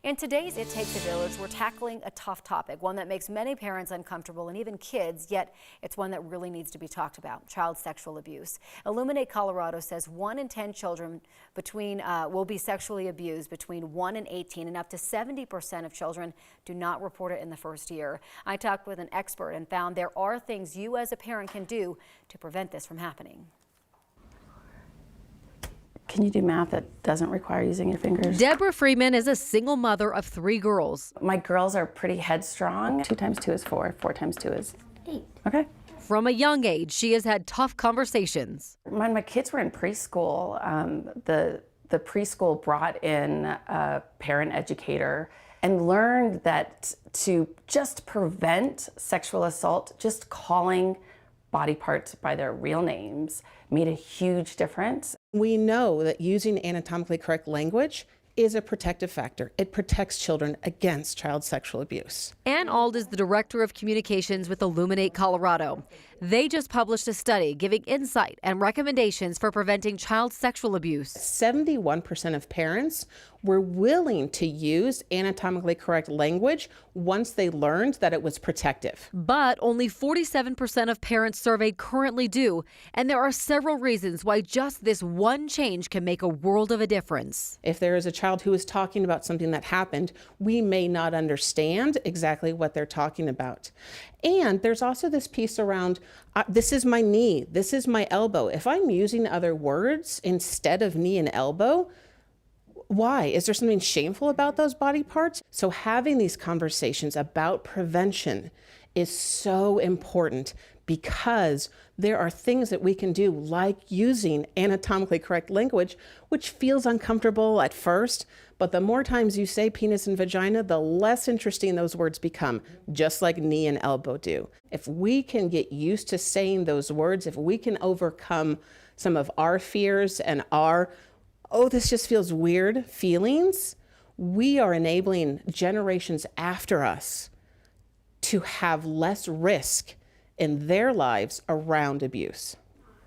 In today's It Takes a Village, we're tackling a tough topic, one that makes many parents uncomfortable and even kids, yet it's one that really needs to be talked about: child sexual abuse. Illuminate Colorado says 1 in 10 children will be sexually abused between 1 and 18, and up to 70% of children do not report it in the first year. I talked with an expert and found there are things you as a parent can do to prevent this from happening. Can you do math that doesn't require using your fingers? Deborah Freeman is a single mother of 3 girls. My girls are pretty headstrong. 2 times 2 is 4. 4 times 2 is 8. Okay. From a young age, she has had tough conversations. When my kids were in preschool, the preschool brought in a parent educator and learned that to just prevent sexual assault, just calling body parts by their real names made a huge difference. We know that using anatomically correct language is a protective factor. It protects children against child sexual abuse. Ann Ald is the director of communications with Illuminate Colorado. They just published a study giving insight and recommendations for preventing child sexual abuse. 71% of parents were willing to use anatomically correct language once they learned that it was protective. But only 47% of parents surveyed currently do, and there are several reasons why just this one change can make a world of a difference. If there is a child who is talking about something that happened, we may not understand exactly what they're talking about. And there's also this piece around, this is my knee, this is my elbow. If I'm using other words instead of knee and elbow, why? Is there something shameful about those body parts? So having these conversations about prevention is so important, because there are things that we can do, like using anatomically correct language, which feels uncomfortable at first, but the more times you say penis and vagina, the less interesting those words become, just like knee and elbow do. If we can get used to saying those words, if we can overcome some of our fears and our, oh, this just feels weird feelings, we are enabling generations after us to have less risk in their lives around abuse.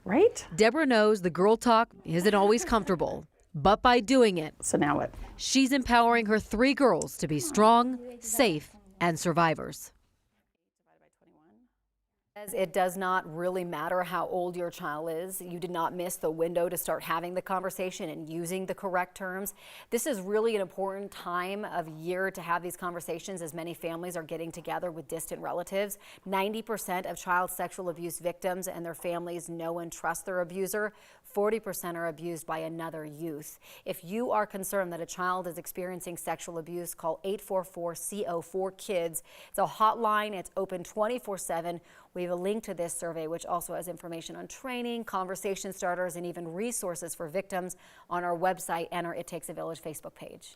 Right? Deborah knows the girl talk isn't always comfortable, but by doing it, So now what? she's empowering her 3 girls to be strong, safe, and survivors. It does not really matter how old your child is. You did not miss the window to start having the conversation and using the correct terms. This is really an important time of year to have these conversations, as many families are getting together with distant relatives. 90% of child sexual abuse victims and their families know and trust their abuser. 40% are abused by another youth. If you are concerned that a child is experiencing sexual abuse, call 844-CO4-KIDS. It's a hotline. It's open 24/7. We have a link to this survey, which also has information on training, conversation starters, and even resources for victims on our website and our It Takes a Village Facebook page.